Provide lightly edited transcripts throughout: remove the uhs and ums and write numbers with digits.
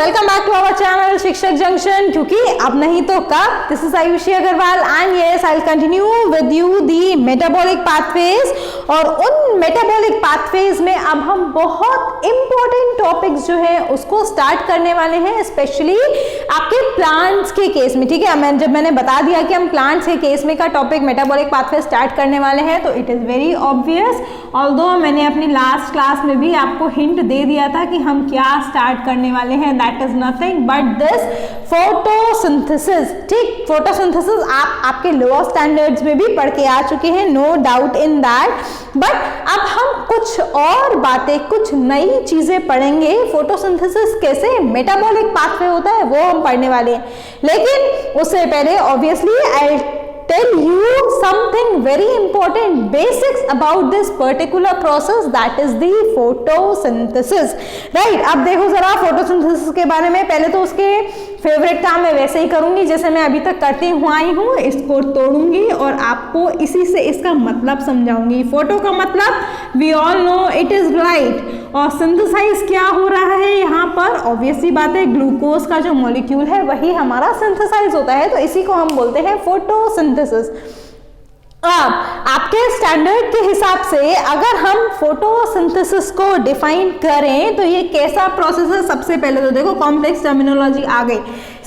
Welcome back to our channel Shikshak junction, क्योंकि अब नहीं तो कब। This is Ayushi Agrawal and yes I will continue with you the metabolic pathways. और उन मेटाबॉलिक पाथवेज में अब हम बहुत इंपॉर्टेंट टॉपिक्स जो है उसको स्टार्ट करने वाले हैं, स्पेशली आपके प्लांट्स के केस में। ठीक है, जब मैंने बता दिया कि हम प्लांट्स के केस में का टॉपिक मेटाबॉलिक पाथवे स्टार्ट करने वाले हैं, तो it is very obvious. Although मैंने अपनी लास्ट क्लास में भी आपको हिंट दे दिया था कि हम क्या स्टार्ट करने वाले हैं, that is nothing but this photosynthesis. ठीक, फोटोसिंथेसिस आप आपके लोअर स्टैंडर्ड्स में भी पढ़ के आ चुके हैं, no doubt in that. But अब हम कुछ और बातें, कुछ नई चीजें पढ़ेंगे। फोटोसिंथेसिस कैसे मेटाबॉलिक पाथवे होता है वो हम पढ़ने वाले हैं, लेकिन उससे पहले obviously I tell you something very important basics about this particular process, that is the photosynthesis, right? अब देखो जरा फोटोसिंथेसिस के बारे में। पहले तो उसके फेवरेट काम मैं वैसे ही करूंगी जैसे मैं अभी तक करती हुआ आई हूँ, इसको तोड़ूंगी और आपको इसी से इसका मतलब समझाऊंगी। फोटो का मतलब we all know it is light, और सिंथेसाइज क्या हो रहा है यहाँ पर, ऑब्वियसली बात है ग्लूकोज का जो मॉलिक्यूल है वही हमारा सिंथेसाइज होता है, तो इसी को हम बोलते हैं फोटोसिंथेसिस। अब आपके स्टैंडर्ड के हिसाब से अगर हम फोटोसिंथेसिस को डिफाइन करें तो ये कैसा प्रोसेस है, सबसे पहले तो देखो कॉम्प्लेक्स टर्मिनोलॉजी आ गई।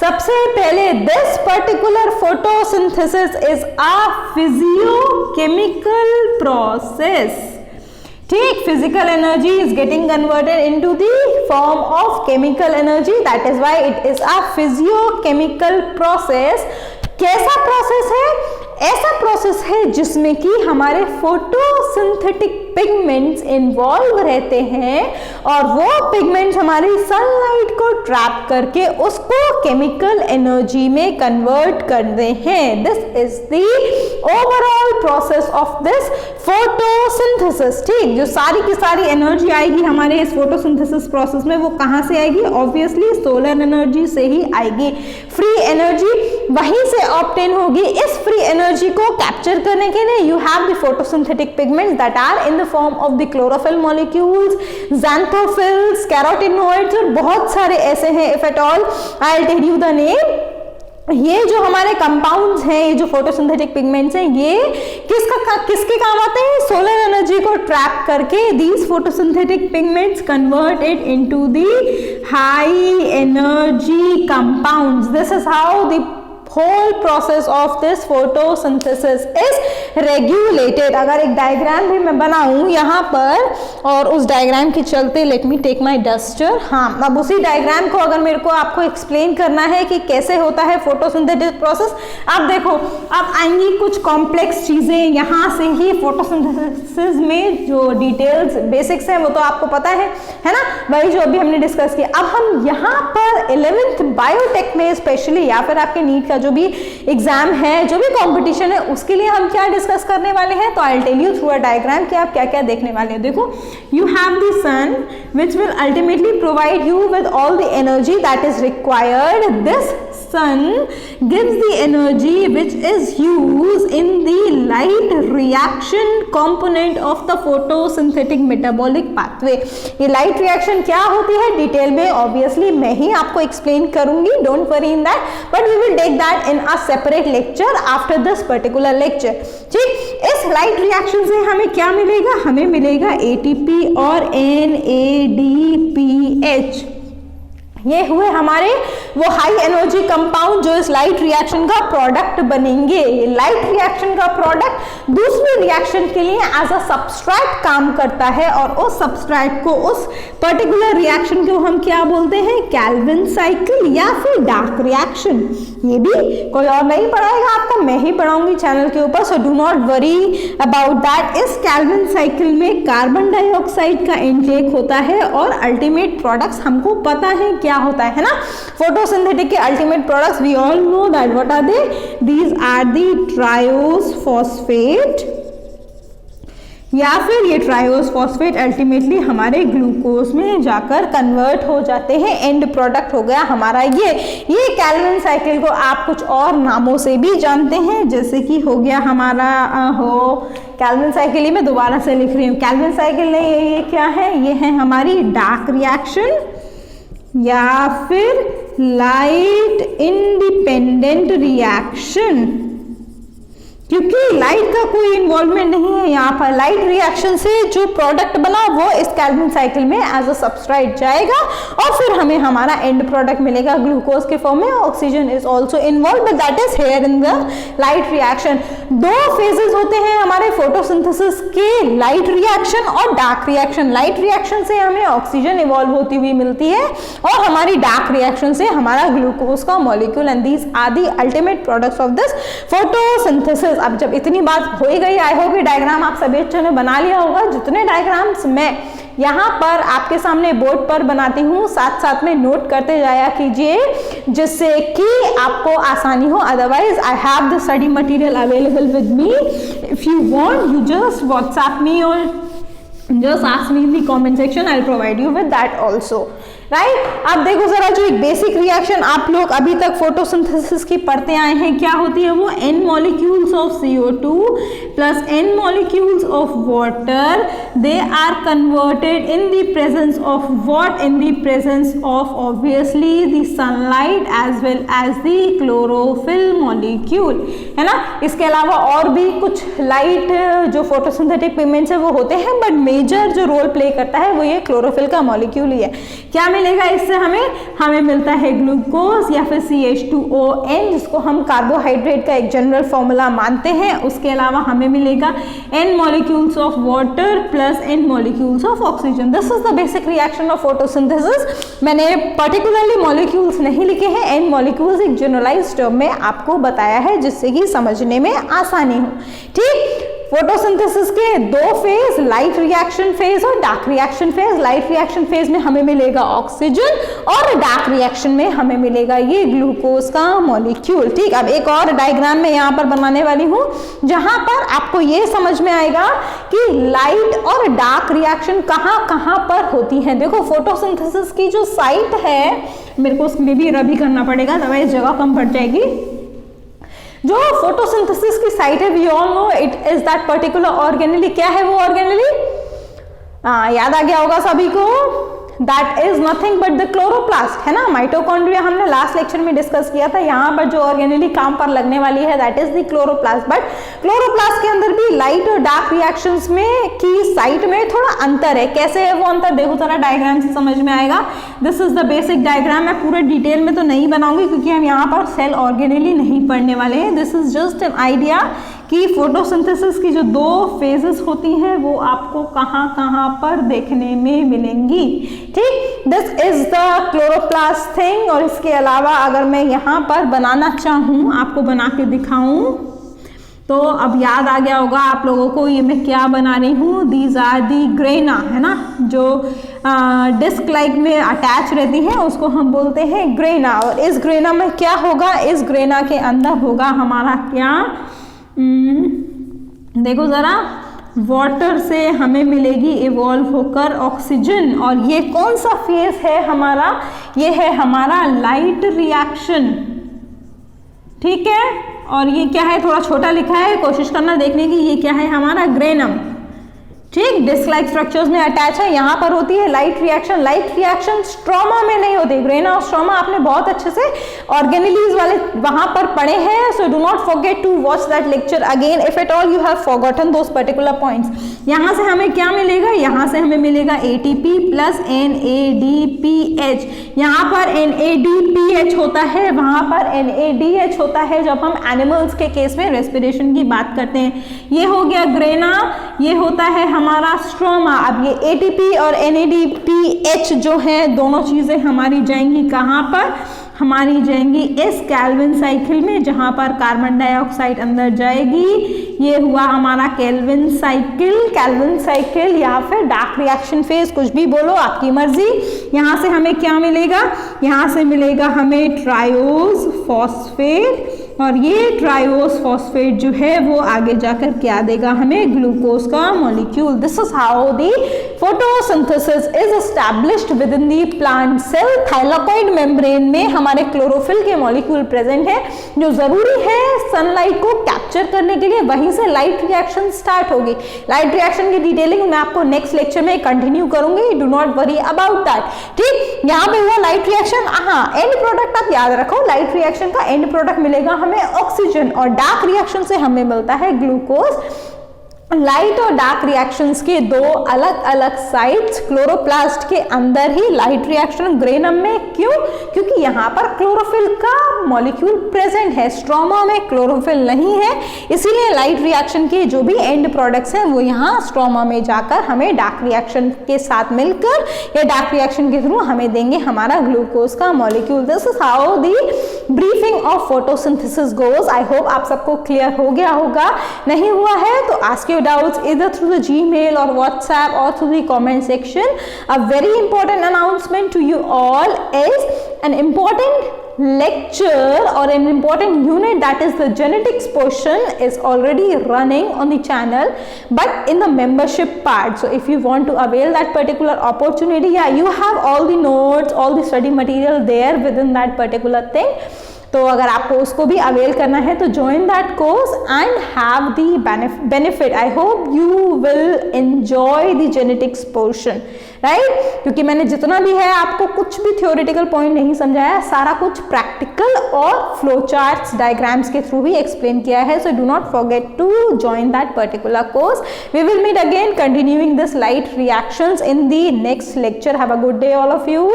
सबसे पहले this particular photosynthesis is a physiochemical process. ठीक, physical energy is getting converted into the form of chemical energy, that is why it is a physiochemical process। कैसा प्रोसेस है? ऐसा प्रोसेस है जिसमें कि हमारे फोटोसिंथेटिक पिगमेंट्स इन्वॉल्व रहते हैं और वो पिगमेंट्स हमारी सनलाइट को ट्रैप करके उसको केमिकल एनर्जी में कन्वर्ट करते हैं। This is the overall process of this photosynthesis. ठीक, जो सारी की सारी एनर्जी आएगी हमारे इस फोटोसिंथेसिस प्रोसेस में, वो कहाँ से आएगी? ऑब्वियसली सोलर एनर्जी से ही आएगी। फ्री एनर्जी वहीं से ऑब्टेन होगी। इस फ्री एनर्जी को कैप्चर करने के लिए you have the photosynthetic pigments that are in the form of the chlorophyll molecules, xanthophylls, carotenoids और बहुत सारे ऐसे हैं। If at all I will tell you the name. ये जो हमारे कंपाउंड्स हैं, ये जो फोटोसिंथेटिक पिगमेंट्स हैं, ये किसके काम आते हैं? सोलर एनर्जी को ट्रैप करके these photosynthetic pigments convert it into the high energy compounds. This is how the whole process of this photosynthesis is regulated। अगर एक डायग्राम भी मैं बनाऊं यहाँ पर और उस डायग्राम के चलते, let me take my duster. हाँ, अब उसी डायग्राम को अगर मेरे को आपको एक्सप्लेन करना है कि कैसे होता है फोटोसिंथेटिक प्रोसेस, अब देखो अब आएंगी कुछ कॉम्प्लेक्स चीजें। यहाँ से ही फोटोसिंथेसिस में जो डिटेल्स बेसिक्स हैं वो तो आपको पता है ना, वही जो अभी हमने डिस्कस किया। अब हम यहाँ पर 11th बायोटेक में स्पेशली, या फिर आपके नीट का जो भी एग्जाम है, जो भी कंपटीशन है, उसके लिए हम क्या डिस्कस करने वाले हैं, तो I will tell you through a diagram कि आप क्या क्या देखने वाले हैं। देखो, you have the sun which will ultimately provide you with all the energy that is required. This sun gives the energy which is used in the light reaction component of the photosynthetic metabolic pathway। ये light reaction क्या होती है detail में obviously मैं ही आपको explain करूंगी, don't worry in that, but we will take that in a separate lecture after this particular lecture। ठीक, इस light reaction से हमें क्या मिलेगा? हमें मिलेगा ATP और NADPH। ये हुए हमारे वो हाई एनर्जी कंपाउंड जो इस लाइट रिएक्शन का प्रोडक्ट बनेंगे। ये लाइट रिएक्शन का प्रोडक्ट दूसरे रिएक्शन के लिए एज अ सबस्ट्रैट काम करता है, और उस सबस्ट्रैट को, उस पर्टिकुलर रिएक्शन को हम क्या बोलते हैं? कैल्विन साइकिल या फिर डार्क रिएक्शन। ये भी कोई और नहीं पढ़ाएगा आपको, मैं ही पढ़ाऊंगी चैनल के ऊपर, सो do not worry about that. इस कैल्विन साइकिल में कार्बन डाइऑक्साइड का इनटेक होता है और अल्टीमेट प्रोडक्ट्स हमको पता है क्या होता है ना। फोटोसिंथेटिक के ultimate products we all know that what are they? These are the triose phosphate, या फिर ये ट्रायोस फॉस्फेट अल्टीमेटली हमारे ग्लूकोज में जाकर कन्वर्ट हो जाते हैं। एंड प्रोडक्ट हो गया हमारा ये कैल्विन साइकिल को आप कुछ और नामों से भी जानते हैं, जैसे कि हो गया हमारा कैल्विन साइकिल। ही मैं दोबारा से लिख रही हूँ, कैल्विन साइकिल नहीं, ये क्या है? ये है हमारी डार्क रिएक्शन, या फिर लाइट इंडिपेंडेंट रिएक्शन, क्योंकि लाइट का कोई इन्वॉल्वमेंट नहीं है यहाँ पर। लाइट रिएक्शन से जो प्रोडक्ट बना वो इस कैल्विन साइकिल में एज अ सबस्ट्रेट जाएगा और फिर हमें हमारा एंड प्रोडक्ट मिलेगा ग्लूकोज के फॉर्म में। Oxygen is also involve but that is here in the light reaction. दो फेजेस होते हैं हमारे फोटोसिंथेसिस के, लाइट रिएक्शन और डार्क रिएक्शन। लाइट रिएक्शन से हमें ऑक्सीजन इवॉल्व होती हुई मिलती है और हमारी डार्क रिएक्शन से हमारा ग्लूकोज का molecule, and these are the ultimate products of this photosynthesis. अब जब इतनी बात हो ही गई, आई होप ये डायग्राम आप सभी बच्चों ने बना लिया होगा। जितने डायग्राम्स मैं यहाँ पर आपके सामने बोर्ड पर बनाती हूँ साथ साथ में नोट करते जाया कीजिए जिससे कि आपको आसानी हो। Otherwise I have the study material available with me, if you want you just WhatsApp me और just ask me in the comment section, I'll provide you with that also, right? अब देखो जरा, जो एक बेसिक रिएक्शन आप लोग अभी तक फोटोसिंथेसिस की पढ़ते आए हैं, क्या होती है वो? n molecules of CO2 plus n molecules of water, they are converted in the presence of what? In the presence of obviously the sunlight as well as the chlorophyll molecule, है ना? इसके अलावा और भी कुछ लाइट जो photosynthetic pigments है वो होते हैं, बट मेजर जो रोल प्ले करता है वो ये क्लोरोफिल का मॉलिक्यूल ही है। क्या मिलेगा इससे हमें मिलता है ग्लूकोज या फिर CH2ON, जिसको हम कार्बोहाइड्रेट का एक जनरल फॉर्मूला मानते हैं। उसके अलावा हमें मिलेगा n molecules of water plus n molecules of oxygen. This is the basic reaction of photosynthesis. मैंने पर्टिकुलरली मॉलिक्यूल्स नहीं लिखे हैं, n मॉलिक्यूल्स एक जनरलाइज्ड टर्म में आपको बताया है जिससे कि समझने में आसानी हो। ठीक, फोटोसिंथेसिस के दो फेज, लाइट रिएक्शन फेज और dark reaction phase. Light reaction phase में हमें मिलेगा ऑक्सीजन और डार्क रिएक्शन में हमें मिलेगा ये ग्लूकोज का मॉलिक्यूल। ठीक, अब एक और डायग्राम मैं यहाँ पर बनाने वाली हूँ जहां पर आपको ये समझ में आएगा कि लाइट और डार्क रिएक्शन कहाँ पर होती है। देखो, फोटोसिंथेसिस की जो साइट है, मेरे को उसके लिए भी रबी करना पड़ेगा, दवाई जगह कम पड़ जाएगी। जो फोटोसिंथेसिस की साइट है, we all know it is that particular organelle. क्या है वो ऑर्गेनेली? याद आ गया होगा सभी को, that is nothing but the chloroplast, है ना? माइटोकॉन्ड्रिया हमने लास्ट लेक्चर में डिस्कस किया था। यहाँ पर जो ऑर्गेनेली काम पर लगने वाली है that is the chloroplast. But chloroplast के अंदर भी लाइट और डार्क रिएक्शंस में की साइट में थोड़ा अंतर है। कैसे है वो अंतर? देखो जरा, डायग्राम से समझ में आएगा। This is the basic diagram. मैं पूरे डिटेल में तो नहीं बनाऊंगी क्योंकि हम यहाँ पर सेल ऑर्गेनेली नहीं पढ़ने वाले हैं। This is just an idea कि फोटोसिंथेसिस की जो दो फेजेस होती हैं वो आपको कहाँ पर देखने में मिलेंगी। ठीक, this is the chloroplast thing. और इसके अलावा अगर मैं यहाँ पर बनाना चाहूँ, आपको बना के दिखाऊं, तो अब याद आ गया होगा आप लोगों को ये मैं क्या बना रही हूँ। दीज आर दी ग्रेना, है ना? जो डिस्क लाइक में अटैच रहती है उसको हम बोलते हैं ग्रेना। और इस ग्रेना में क्या होगा? इस ग्रेना के अंदर होगा हमारा क्या? देखो जरा, वाटर से हमें मिलेगी इवॉल्व होकर ऑक्सीजन। और ये कौन सा फेज है हमारा? ये है हमारा लाइट रिएक्शन। ठीक है, और ये क्या है? थोड़ा छोटा लिखा है, कोशिश करना देखने की। ये क्या है? हमारा ग्रेनम। ठीक, डिस्क लाइक स्ट्रक्चर्स में अटैच है। यहाँ पर होती है light reaction. Light reaction stroma में नहीं होती। ग्रेना और स्ट्रोमा आपने बहुत अच्छे से ऑर्गेनेलीज वाले वहां पर पढ़े हैं, so do not forget to watch that lecture again if at all you have forgotten those particular points. यहाँ से हमें क्या मिलेगा? यहाँ से हमें मिलेगा ATP प्लस NADPH। यहाँ पर NADPH होता है, वहां पर NADH होता है जब हम एनिमल्स के केस में रेस्पिरेशन की बात करते हैं। ये हो गया ग्रेना, ये होता है हमारा स्ट्रोमा। अब ये ATP और NADPH जो है दोनों चीजें हमारी जाएंगी कहाँ पर? हमारी जाएंगी इस कैल्विन साइकिल में, जहां पर कार्बन डाइऑक्साइड अंदर जाएगी। ये हुआ हमारा कैल्विन साइकिल या फिर डार्क रिएक्शन फेज, कुछ भी बोलो, आपकी मर्जी। यहाँ से हमें क्या मिलेगा? यहाँ से मिलेगा हमें ट्रायोज फॉस्फेट, और ये ट्रायोस फॉस्फेट जो है वो आगे जाकर क्या देगा? हमें ग्लूकोज का molecule. This is how the photosynthesis is established within the plant cell. Thylakoid membrane में हमारे क्लोरोफिल के मॉलिक्यूल प्रेजेंट है जो जरूरी है सनलाइट को कैप्चर करने के लिए, वहीं से लाइट रिएक्शन स्टार्ट होगी। लाइट रिएक्शन की डिटेलिंग मैं आपको नेक्स्ट लेक्चर में कंटिन्यू करूंगी, do not worry about that. ठीक, यहाँ पे हुआ लाइट रिएक्शन। हाँ, एंड प्रोडक्ट आप याद रखो, लाइट रिएक्शन का एंड प्रोडक्ट मिलेगा हमें ऑक्सीजन, और डार्क रिएक्शन से हमें मिलता है ग्लूकोज। लाइट और डार्क रिएक्शंस के दो अलग अलग साइट्स क्लोरोप्लास्ट के अंदर ही लाइट रिएक्शन ग्रेनम में, क्यों? क्योंकि यहाँ पर क्लोरोफिल का मॉलिक्यूल प्रेजेंट है, स्ट्रोमा में क्लोरोफिल नहीं है, इसीलिए लाइट रिएक्शन के जो भी एंड प्रोडक्ट्स हैं वो यहाँ स्ट्रोमा में जाकर हमें डार्क रिएक्शन के साथ मिलकर या डार्क रिएक्शन के थ्रू हमें देंगे हमारा ग्लूकोज का molecule. This is how the briefing of photosynthesis goes. I hope आप सबको क्लियर हो गया होगा। नहीं हुआ है तो ask doubts either through the Gmail or WhatsApp or through the comment section. A very important announcement to you all is an important lecture or an important unit, that is the genetics portion, is already running on the channel, but in the membership part. So if you want to avail that particular opportunity, yeah, you have all the notes, all the study material there within that particular thing. तो अगर आपको उसको भी avail करना है तो join that course and have the benefit. I hope you will enjoy the genetics portion, right? क्योंकि मैंने जितना भी है आपको कुछ भी थ्योरेटिकल पॉइंट नहीं समझाया, सारा कुछ प्रैक्टिकल और फ्लो चार्ट्स, डायग्राम्स के थ्रू ही एक्सप्लेन किया है। So do not forget to join that particular course. We will meet again continuing this light reactions in the next lecture. Have a good day all of you.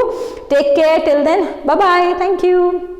Take care till then. Bye bye. Thank you.